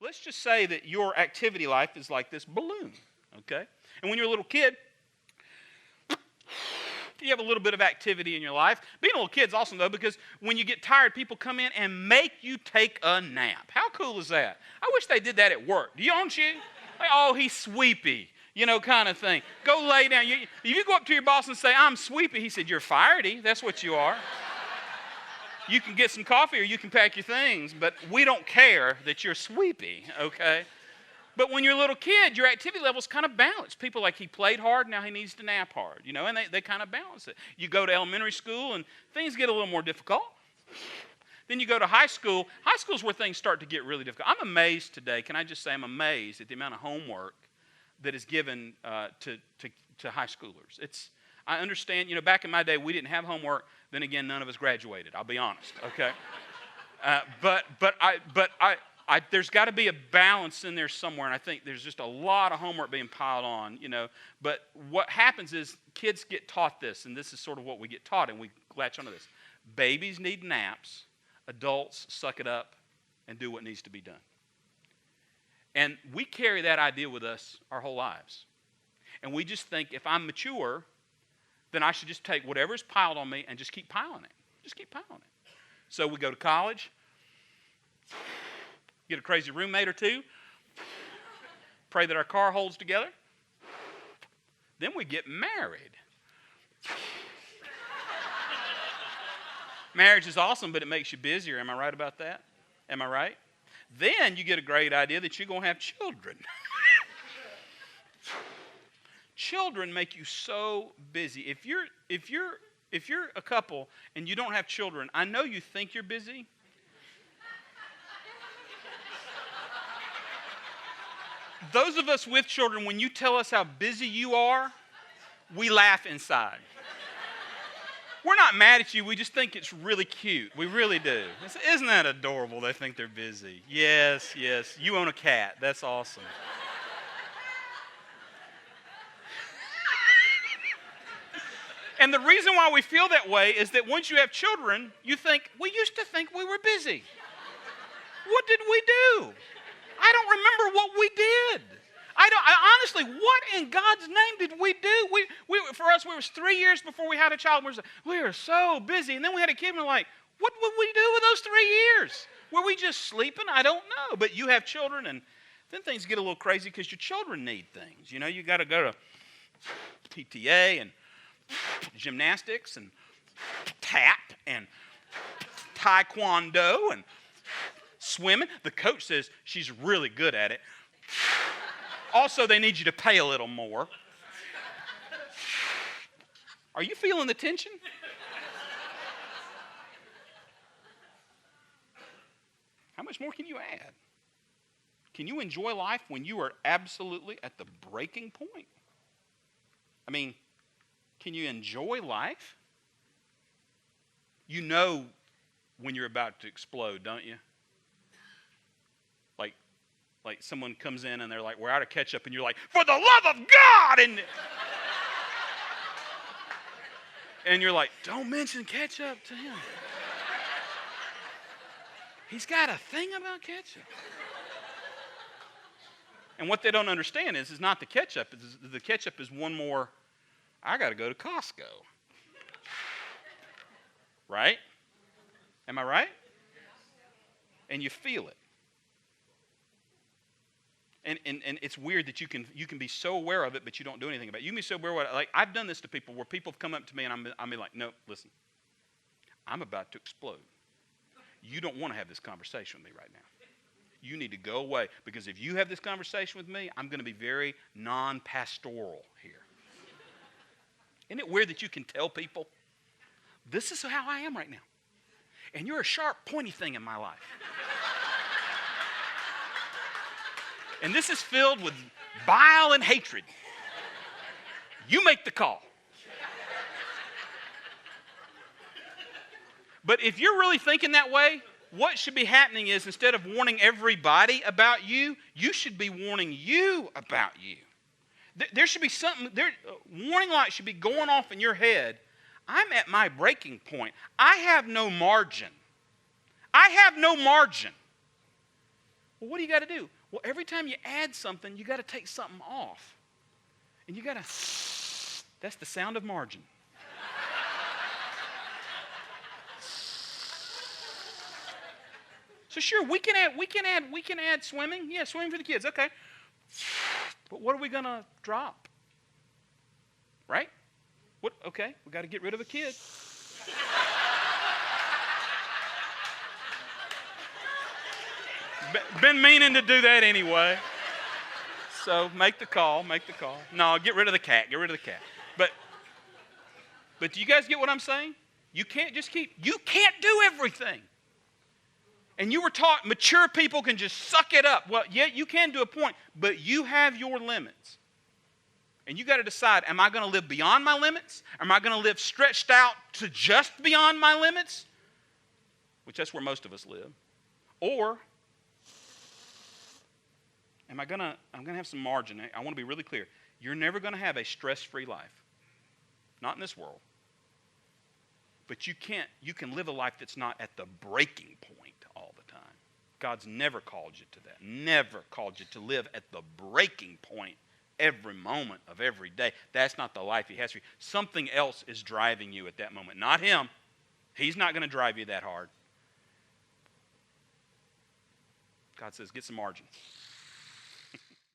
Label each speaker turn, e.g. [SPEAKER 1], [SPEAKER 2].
[SPEAKER 1] let's just say that your activity life is like this balloon, okay? And when you're a little kid, you have a little bit of activity in your life. Being a little kid's awesome, though, because when you get tired, people come in and make you take a nap. How cool is that? I wish they did that at work. Don't you? Like, oh, he's sweepy, kind of thing. Go lay down. If you go up to your boss and say, I'm sweepy, he said, you're firedy. That's what you are. You can get some coffee or you can pack your things, but we don't care that you're sweepy, okay? But when you're a little kid, your activity level's kind of balanced. People like, he played hard, now he needs to nap hard, and they kind of balance it. You go to elementary school and things get a little more difficult. Then you go to high school. High school's where things start to get really difficult. I'm amazed today, can I just say I'm amazed at the amount of homework that is given to high schoolers. I understand, back in my day, we didn't have homework. Then again, none of us graduated, I'll be honest, okay? There's got to be a balance in there somewhere, and I think there's just a lot of homework being piled on, But what happens is kids get taught this, and this is sort of what we get taught, and we latch onto this. Babies need naps. Adults suck it up and do what needs to be done. And we carry that idea with us our whole lives. And we just think if I'm mature, then I should just take whatever's piled on me and just keep piling it. Just keep piling it. So we go to college. Get a crazy roommate or two. Pray that our car holds together. Then we get married. Marriage is awesome, but it makes you busier. Am I right about that? Am I right? Then you get a great idea that you're going to have children. Children make you so busy. If you're a couple and you don't have children, I know you think you're busy. Those of us with children, when you tell us how busy you are, we laugh inside. We're not mad at you. We just think it's really cute. We really do. Isn't that adorable? They think they're busy. Yes. You own a cat. That's awesome. And the reason why we feel that way is that once you have children, you think, we used to think we were busy. What did we do? I don't remember what we did. I honestly, what in God's name did we do? For us, it was 3 years before we had a child. We were so busy. And then we had a kid, and we're like, what would we do with those 3 years? Were we just sleeping? I don't know. But you have children, and then things get a little crazy because your children need things. You got to go to PTA and gymnastics and tap and taekwondo and swimming. The coach says she's really good at it. Also, they need you to pay a little more. Are you feeling the tension? How much more can you add? Can you enjoy life when you are absolutely at the breaking point? I mean, can you enjoy life? You know when you're about to explode, don't you? Like someone comes in and they're like, we're out of ketchup, and you're like, for the love of God! And you're like, don't mention ketchup to him. He's got a thing about ketchup. And what they don't understand is not the ketchup. The ketchup is one more, I got to go to Costco. Right? Am I right? And you feel it. And it's weird that you can be so aware of it, but you don't do anything about it. You can be so aware of it. Like, I've done this to people where people have come up to me and I'm like, no, listen, I'm about to explode. You don't want to have this conversation with me right now. You need to go away, because if you have this conversation with me, I'm going to be very non-pastoral here. Isn't it weird that you can tell people, this is how I am right now, and you're a sharp, pointy thing in my life. And this is filled with bile and hatred. You make the call. But if you're really thinking that way, what should be happening is, instead of warning everybody about you, you should be warning you about you. There should be something, warning light should be going off in your head. I'm at my breaking point. I have no margin. I have no margin. Well, what do you got to do? Well, every time you add something, you got to take something off. And you got to, that's the sound of margin. So sure, we can add swimming. Yeah, swimming for the kids. Okay. But what are we going to drop? Right? What? Okay, we got to get rid of a kid. Been meaning to do that anyway. So make the call. No, get rid of the cat. But do you guys get what I'm saying? You can't do everything. And you were taught mature people can just suck it up. Well, yeah, you can to a point, but you have your limits. And you got to decide, am I going to live beyond my limits? Am I going to live stretched out to just beyond my limits? Which that's where most of us live. Or I'm going to have some margin. I want to be really clear. You're never going to have a stress-free life. Not in this world. But you can live a life that's not at the breaking point all the time. God's never called you to that. Never called you to live at the breaking point every moment of every day. That's not the life He has for you. Something else is driving you at that moment. Not Him. He's not going to drive you that hard. God says, get some margin.